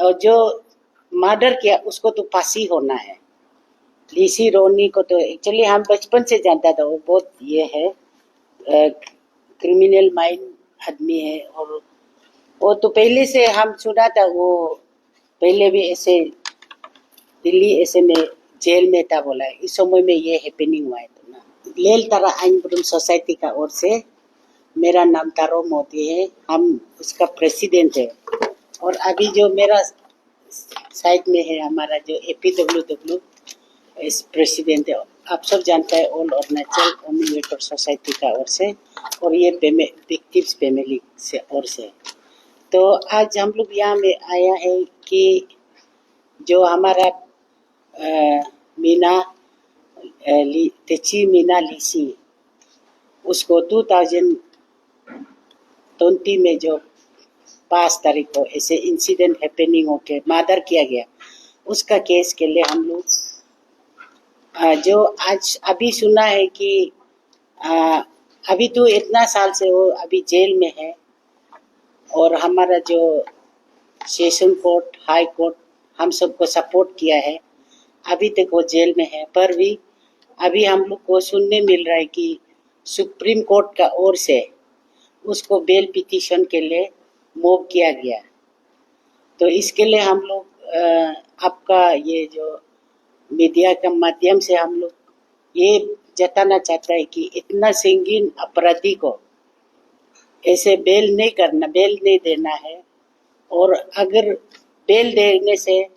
और जो मर्डर किया उसको तो फांसी होना है। लीसी रोनी को तो एक्चुअली हम बचपन से जानता था, वो बहुत ये है क्रिमिनल माइंड आदमी है। और वो तो पहले से हम सुना था, वो पहले भी ऐसे दिल्ली ऐसे में जेल में था बोला है। इस समय में ये हैपनिंग हुआ है तो ना। लेल तारा आइन बुरुम सोसाइटी का ओर से मेरा नाम तारो मोदी है, हम उसका प्रेसिडेंट है। और अभी जो मेरा साइड में है हमारा जो APWW इस प्रेसिडेंट है, आप सब जानता है, all Arunachal women welfare society का ओर से, और ये विक्टिम्स फैमिली से ओर से। तो आज हम लोग यहाँ में आया है कि जो हमारा मीना तेची मीना लीसी, उसको 2020 में जो 5 तारीख को ऐसे इंसिडेंट हैपनिंग होके मर्डर किया गया, उसका केस के लिए हम लोग जो आज अभी सुना है कि अभी तो इतना साल से वो अभी जेल में है। और हमारा जो सेशन कोर्ट, हाई कोर्ट हम सबको सपोर्ट किया है, अभी तक वो जेल में है। पर भी अभी हम लोग को सुनने मिल रहा है कि सुप्रीम कोर्ट का ओर से उसको बेल पिटीशन के लिए मूव किया गया। तो इसके लिए हम लोग आपका ये जो मीडिया के माध्यम से हम लोग ये जताना चाहता है कि इतना संगीन अपराधी को ऐसे बेल नहीं देना है। और अगर बेल देने से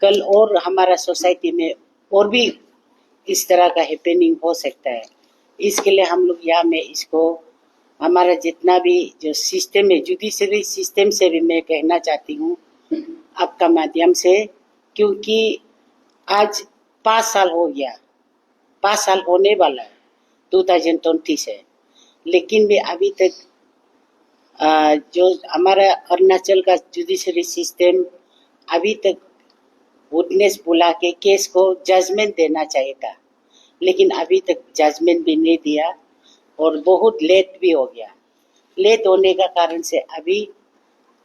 कल और हमारा सोसाइटी में और भी इस तरह का हैपनिंग हो सकता है। इसके लिए हम लोग यहाँ में इसको हमारा जितना भी जो सिस्टम है, जुडिशरी सिस्टम से भी मैं कहना चाहती हूँ आपका माध्यम से, क्योंकि आज 5 साल हो गया, 5 साल होने वाला है 2020 से, लेकिन भी अभी तक जो हमारा अरुणाचल का जुडिशरी सिस्टम अभी तक विटनेस बुला के केस को जजमेंट देना चाहिए था, लेकिन अभी तक जजमेंट भी नहीं दिया और बहुत लेट भी हो गया। लेट होने का कारण से अभी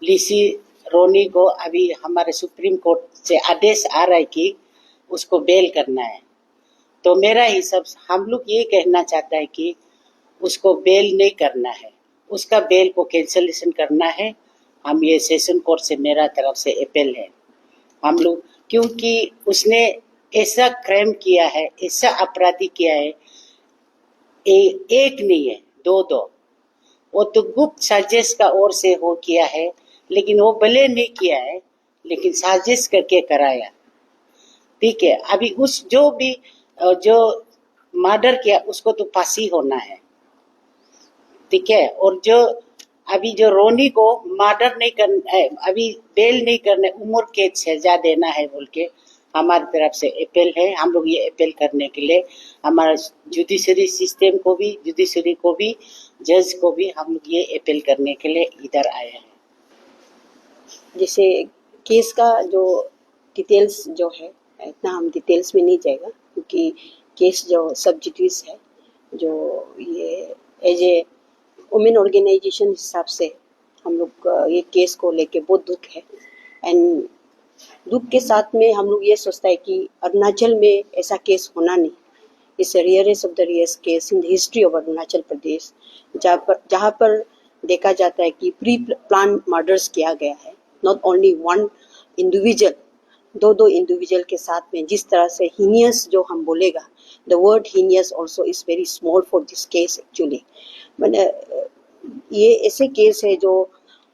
लीसी रोनी को अभी हमारे सुप्रीम कोर्ट से आदेश आ रहा है कि उसको बेल करना है। तो मेरा हिसाब हम लोग ये कहना चाहता है कि उसको बेल नहीं करना है, उसका बेल को कैंसलेशन करना है। हम ये सेशन कोर्ट से मेरा तरफ से अपील है हम लोग, क्योंकि उसने ऐसा क्राइम किया है, ऐसा अपराधी किया है, एक नहीं है, दो। वो तो गुप्त साजिश का ओर से हो किया है, लेकिन वो भले नहीं किया है, लेकिन साजिश करके कराया। ठीक है, अभी उस जो मर्डर किया उसको तो फांसी होना है। ठीक है, और जो अभी जो रोनी को मर्डर नहीं करना है, अभी बेल नहीं करना, उम्र कैद सजा देना है बोल के हमारी तरफ से अपील है। हम लोग ये अपील करने के लिए हमारा जुडिशरी सिस्टम को भी, जुडिशरी को भी, जज को भी हम लोग ये अपील करने के लिए इधर आए हैं। जैसे केस का जो डिटेल्स जो है, इतना हम डिटेल्स में नहीं जाएगा, क्योंकि केस जो सब जुडिस है, जो ये एज ए वुमेन ऑर्गेनाइजेशन हिसाब से हम लोग ये केस को लेके बहुत दुख है। एंड दुख के साथ में हम लोग ये सोचता है कि अरुणाचल में ऐसा केस होना नहीं। It's rarest of the rarest case in the history of Arunachal Pradesh, जहाँ पर देखा जाता है कि प्री प्लान मर्डर्स किया गया है। नॉट ओनली वन इंडिविजुअल, दो इंडिविजुअल के साथ में जिस तरह से हीनियस जो हम बोलेगा, the word heinous also is very small for this case actually. मैंने ये ऐसे केस है जो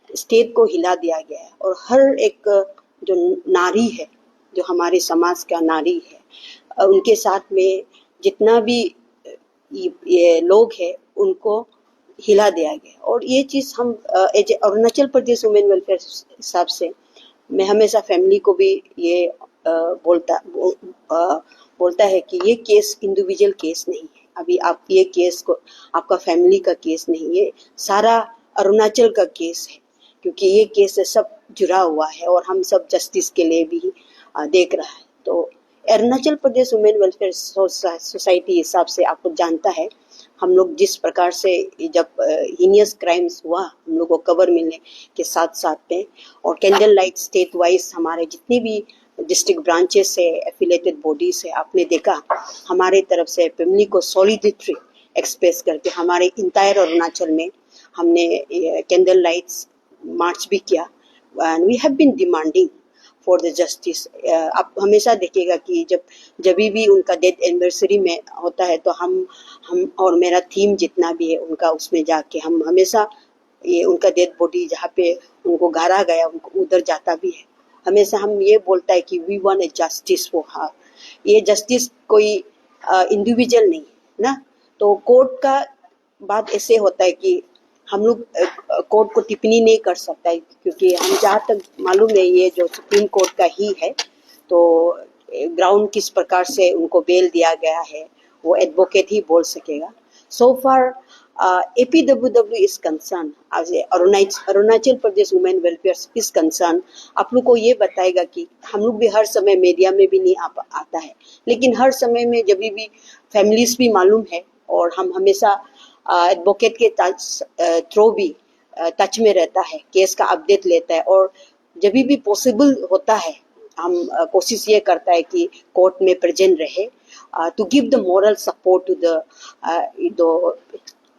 स्टेट को हिला दिया गया है, और हर एक जो नारी है, जो हमारे समाज का नारी है, उनके साथ में जितना भी ये लोग हैं उनको हिला दिया गया। और ये चीज़ हम as Arunachal Pradesh women welfare हिसाब से मैं हमेशा फैमिली को भी ये बोलता है कि ये केस इंडिविजुअल केस नहीं है। अभी आप ये केस को आपका फैमिली का केस नहीं है, सारा अरुणाचल का केस है, क्योंकि ये केस से सब जुड़ा हुआ है और हम सब जस्टिस के लिए भी देख रहा है। तो Arunachal Pradesh women welfare society हिसाब से आपको जानता है, हम लोग जिस प्रकार से जब हीनियस क्राइम्स हुआ हम लोग को कवर मिलने के साथ साथ में, और कैंडल लाइट स्टेट वाइज हमारे जितनी भी डिस्ट्रिक्ट ब्रांचेस से एफिलेटेड बॉडी से आपने देखा, हमारे तरफ से फैमिली को सॉलिडिटी एक्सप्रेस करके हमारे इंटायर अरुणाचल में हमने कैंडल लाइट्स मार्च भी किया and we have been demanding for the justice. आप हमेशा देखिएगा कि जब भी उनका डेथ एनिवर्सरी में होता है तो हम और मेरा टीम जितना भी है उनका उसमें जाके हम हमेशा ये उनका डेथ बॉडी जहाँ पे उनको गाड़ा गया उनको उधर जाता भी है। हमेशा हम ये बोलता है कि we want a justice for her. ये जस्टिस कोई इंडिविजुअल नहीं है ना, तो कोर्ट का बात ऐसे होता है कि हम लोग कोर्ट को टिप्पणी नहीं कर सकता है, क्योंकि हम जहाँ तक मालूम है ये जो सुप्रीम कोर्ट का ही है, तो ग्राउंड किस प्रकार से उनको बेल दिया गया है वो एडवोकेट ही बोल सकेगा। सो फार APWW is concern, Arunachal Pradesh women welfare is concern, आप लोग को ये बताएगा कि हम लोग भी हर समय मीडिया में भी नहीं आता है, लेकिन हर समय में जब भी फैमिलीज भी मालूम है और हम हमेशा एडवोकेट के थ्रू भी टच में रहता है, केस का अपडेट लेता है, और जब भी पॉसिबल होता है हम कोशिश ये करता है कि कोर्ट में प्रेजेंट रहे to give the moral support to the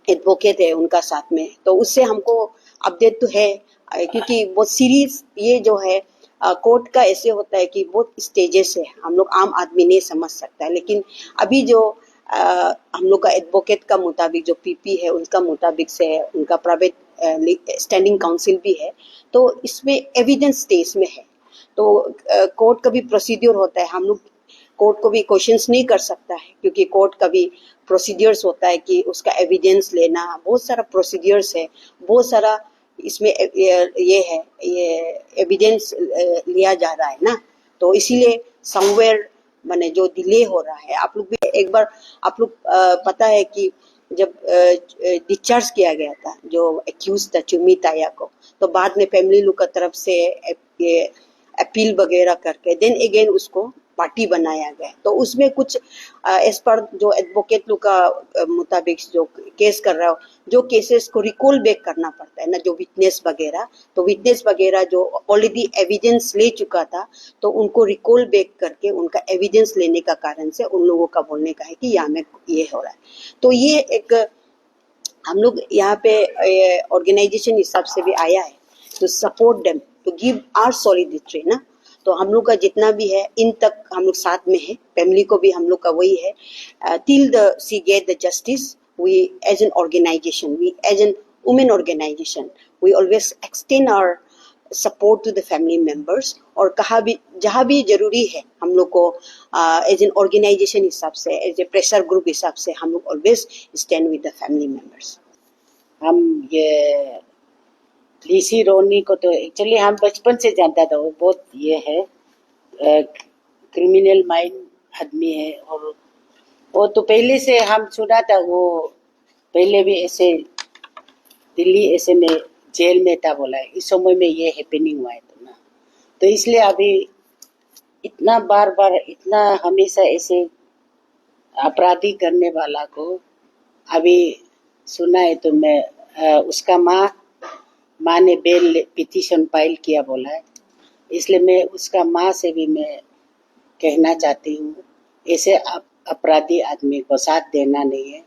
advocate है उनका साथ में। तो उससे हमको अपडेट तो है, क्योंकि बहुत सीरीज ये जो है कोर्ट का ऐसे होता है कि बहुत स्टेजेस है, हम लोग आम आदमी नहीं समझ सकता है, लेकिन अभी जो हम लोग का एडवोकेट का मुताबिक जो PP है उनका मुताबिक से है, उनका प्राइवेट स्टैंडिंग काउंसिल भी है, तो इसमें एविडेंस स्टेज में है। तो कोर्ट का भी प्रोसीड्योर होता है, हम लोग कोर्ट को भी क्वेश्चंस नहीं कर सकता है, क्योंकि कोर्ट का भी प्रोसीड्योर्स होता है कि उसका एविडेंस लेना, बहुत सारा प्रोसीड्योर्स है, बहुत सारा इसमें ये है, ये एविडेंस लिया जा रहा है ना, तो इसीलिए समवेयर माने जो डिले हो रहा है। आप लोग भी एक बार आप लोग पता है कि जब डिस्चार्ज किया गया था जो एक्यूज था चुमी ताया को, तो बाद में फैमिली लोग का तरफ से ये अपील वगैरह करके देन अगेन उसको पार्टी बनाया गया। तो उसमें कुछ एज पर जो एडवोकेट लोग का मुताबिक जो केस कर रहा हो, जो केसेस को रिकॉल बैक करना पड़ता है ना, जो विटनेस वगैरह, तो विटनेस वगैरह जो ऑलरेडी एविडेंस ले चुका था तो उनको रिकॉल बैक करके उनका एविडेंस लेने का कारण से उन लोगों का बोलने का है कि यहाँ में ये हो रहा है। तो ये एक हम लोग यहाँ पे ऑर्गेनाइजेशन हिसाब से भी आया है to support them, to give our solidity ना। तो हम लोग का जितना भी है इन तक हम लोग साथ में है, फैमिली को भी हम लोग का वही है, till the see get the justice. We as an organisation, we as an women organisation, we always extend our support to the family members, और कहा भी जहाँ भी जरूरी है हम लोग को एज एन ऑर्गेनाइजेशन हिसाब से, एज ए प्रेशर ग्रुप हिसाब से हम लोग always stand with the family members. हम ये लीसी रोनी को तो एक्चुअली हम बचपन से जानता था, वो बहुत ये है क्रिमिनल माइंड आदमी है, और वो तो पहले से हम सुना था, वो पहले भी ऐसे दिल्ली ऐसे में जेल में था बोला है, इस समय में ये हैपनिंग हुआ है तो ना, तो इसलिए अभी इतना बार बार इतना हमेशा ऐसे अपराधी करने वाला को अभी सुना है, तो मैं उसका माँ ने बेल पिटीशन फाइल किया बोला है, इसलिए मैं उसका माँ से भी मैं कहना चाहती हूँ ऐसे अपराधी आदमी को साथ देना नहीं है,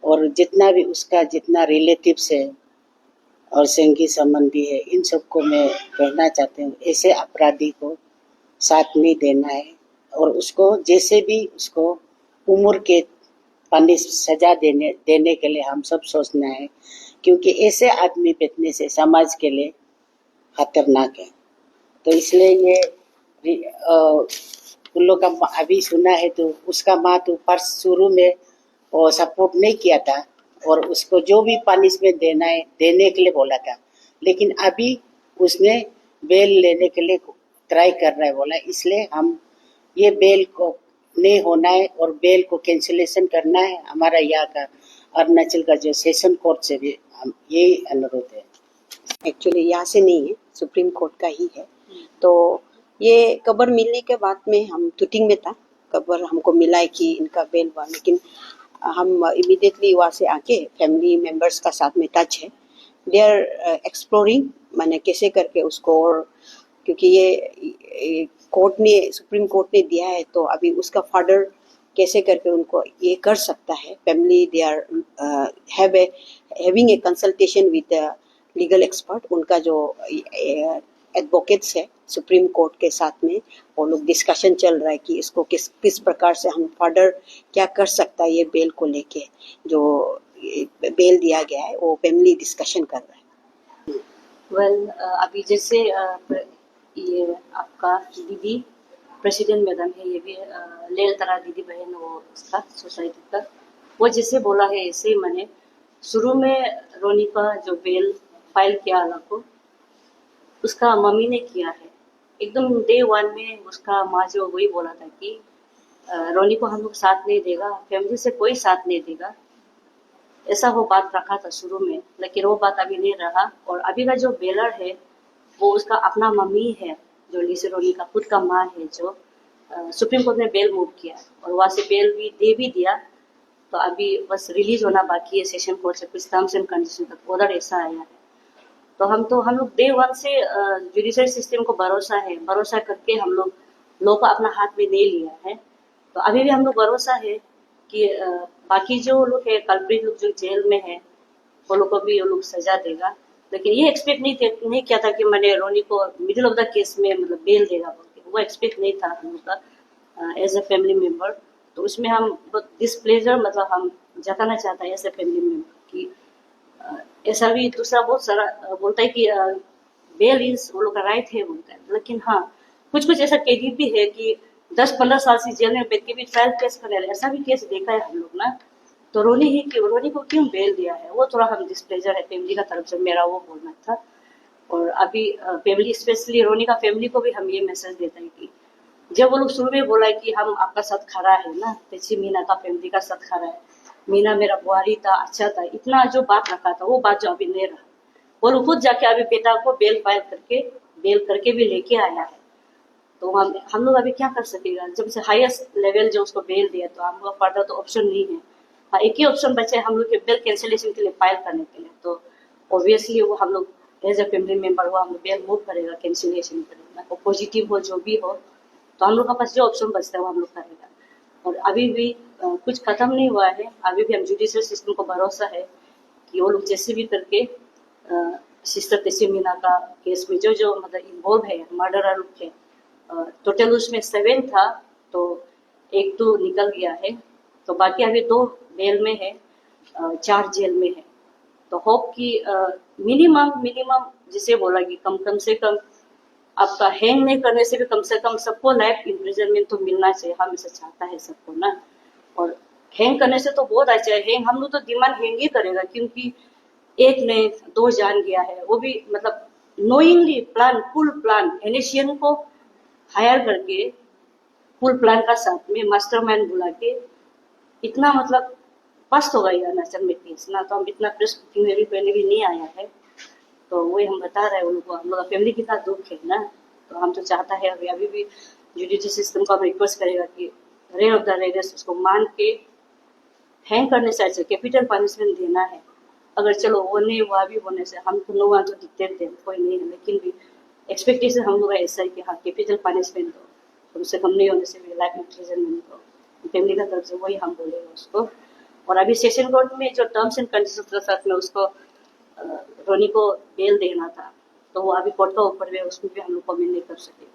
और जितना भी उसका जितना रिलेटिव्स है और संगी संबंधी है इन सबको मैं कहना चाहती हूँ ऐसे अपराधी को साथ नहीं देना है, और उसको जैसे भी उसको उम्र के पनिश सजा देने के लिए हम सब सोचना है, क्योंकि ऐसे आदमी बैठने से समाज के लिए खतरनाक है। तो इसलिए ये उन लोग का अभी सुना है, तो उसका माँ तो फर्स्ट शुरू में वो सपोर्ट नहीं किया था, और उसको जो भी पनिशमेंट देना है देने के लिए बोला था, लेकिन अभी उसने बेल लेने के लिए ट्राई कर रहा है बोला, इसलिए हम ये बेल को नहीं होना है और बेल को कैंसिलेशन करना है। हमारा यहाँ का अरुणाचल का जो सेशन कोर्ट से भी हम यही अनुरोध है। एक्चुअली यहाँ से नहीं है, सुप्रीम कोर्ट का ही है। तो ये खबर मिलने के बाद में हम टूटिंग में था, खबर हमको मिला है कि इनका बेल हुआ, लेकिन हम इमीडिएटली वहाँ से आके फैमिली मेंबर्स का साथ में टच है, दे आर एक्सप्लोरिंग माने कैसे करके उसको, और क्योंकि ये कोर्ट ने, सुप्रीम कोर्ट ने दिया है, तो अभी उसका फर्दर कैसे करके उनको ये कर सकता है। Family they are having a consultation with legal expert, उनका जो एडवोकेट्स है सुप्रीम कोर्ट के साथ में, वो लोग डिस्कशन चल रहा है कि इसको किस प्रकार से हम फर्दर क्या कर सकता है। ये बेल को लेके जो बेल दिया गया है वो फैमिली डिस्कशन कर रहा है। वेल अभी जैसे ये आपका दीदी प्रेसिडेंट मैडम है, ये भी लेल तरा दीदी बहन वो उसका सोसाइटी का, वो जैसे बोला है ऐसे ही मैंने शुरू में रोनी का जो बेल फाइल किया अलग को, उसका मम्मी ने किया है एकदम डे 1 में। उसका माँ जो वही बोला था कि रोनी को हम लोग साथ नहीं देगा, फैमिली से कोई साथ नहीं देगा, ऐसा वो बात रखा था शुरू में, लेकिन वो बात अभी नहीं रहा। और अभी का जो बेलर है वो उसका अपना मम्मी है, जो लिसी रोनी का खुद का माँ है, जो सुप्रीम कोर्ट ने बेल मूव किया और वहाँ से बेल भी दिया। तो अभी बस रिलीज होना बाकी है सेशन कोर्ट से, कुछ टर्म्स एंड कंडीशन तक ऑर्डर ऐसा आया है। तो हम लोग डे 1 से जुडिशरी सिस्टम को भरोसा करके हम लोग लॉ को अपना हाथ में नहीं लिया है। तो अभी भी हम लोग भरोसा है कि बाकी जो लोग है कल्प्रिट लोग जो जेल में है वो लोग को भी वो लोग सजा देगा। लेकिन ये एक्सपेक्ट नहीं किया था कि मैंने रोनी को मिडिल ऑफ द केस में मतलब बेल देगा बोल के, वो एक्सपेक्ट नहीं था हम लोग का एज ए फैमिली मेम्बर। तो उसमें हम बहुत डिसप्लेजर मतलब हम जताना चाहता है एज ए फैमिली मेम्बर कि ऐसा भी दूसरा बहुत सारा बोलता है कि बेल इज वो लोग का राइट है बोलता है, लेकिन हाँ कुछ ऐसा कैदी भी है कि 10-15 साल से जेल में बैठ के भी ट्रायल केस कर रहे हैं, ऐसा भी केस देखा है हम लोग ना। तो रोनी को क्यों बेल दिया है, वो थोड़ा हम डिस्प्लेजर है फैमिली का तरफ से, मेरा वो बोलना था। और अभी फैमिली स्पेशली रोनी का फैमिली को भी हम ये मैसेज देते हैं कि जब वो लोग शुरू में बोला है कि हम आपका साथ खड़ा है ना, तेजी मीना का फैमिली का साथ खड़ा है, मीना मेरा बुआरी था, अच्छा था, इतना जो बात रखा था वो बात जो अभी नहीं रहा। वो लोग खुद जाके अभी बेटा को बेल करके भी लेके आया है। तो हम लोग अभी क्या कर सकेगा, जब से हाईएस्ट लेवल जो उसको बेल दिया, तो हम लोग फर्दर तो ऑप्शन नहीं है। हाँ, एक ही ऑप्शन बचे हम लोग के बेल कैंसिलेशन के लिए फाइल करने के लिए। तो ऑब्वियसली वो हम लोग एज ए फैमिली मेंबर वो हम लोग बेल मूव करेगा, कैंसिलेशन करेगा, वो पॉजिटिव हो जो भी हो। तो हम लोग का पास जो ऑप्शन बचता है वो हम लोग करेगा। और अभी भी कुछ खत्म नहीं हुआ है, अभी भी हम जुडिशियल सिस्टम को भरोसा है कि वो लोग जैसे भी करके सिस्टर तेसी मीना का केस में जो मतलब इन्वॉल्व है, मर्डरर लोग है, टोटल उसमें 7 था, तो 1 तो निकल गया है, तो बाकी अभी 2 बेल में है, 4 जेल में है। तो होप कि मिनिमम जिसे बोला कि कम से कम आपका हैंग नहीं करने से भी कम से कम सबको लाइफ इम्प्रिजनमेंट तो मिलना चाहिए, हम ऐसा चाहता है सबको ना। और हैंग करने से तो बहुत अच्छा है, हैंग हम लोग तो डिमांड हैंग ही करेगा, क्योंकि 1 ने 2 जान गया है, वो भी मतलब नोइंगली फुल प्लान एनेशियन को हायर करके फुल प्लान का साथ में मास्टरमाइंड बुला के इतना मतलब फर्स्ट होगा ये अरुणाचल में केस ना। तो हम इतना प्रेस में भी पहले भी नहीं आया है, तो वही हम बता रहे हैं उन लोगों को, हम लोग फैमिली कितना दुख है ना। तो हम तो चाहता है अभी भी जुडिशियल सिस्टम को हम रिक्वेस्ट करेगा कि रेयर ऑफ द रेयर्स उसको मान के हैंग करने से अच्छा कैपिटल पनिशमेंट देना है। अगर चलो वो नहीं हुआ भी होने से हम तो नो वन तो दिक्कत दे कोई नहीं है, लेकिन भी एक्सपेक्टेशन हम लोग ऐसा है कि हाँ कैपिटल पनिशमेंट दो, कम से कम नहीं होने से भी लाइफ इम्प्रिजनमेंट दो, फैमिली का तरफ से वही हम बोलेगा उसको। और अभी सेशन कोर्ट में जो टर्म्स एंड कंडीशन के साथ में उसको रोनी को बेल देना था, तो वो अभी कोर्ट का ऊपर भी, उसमें भी हम लोग कमेंट नहीं कर सके।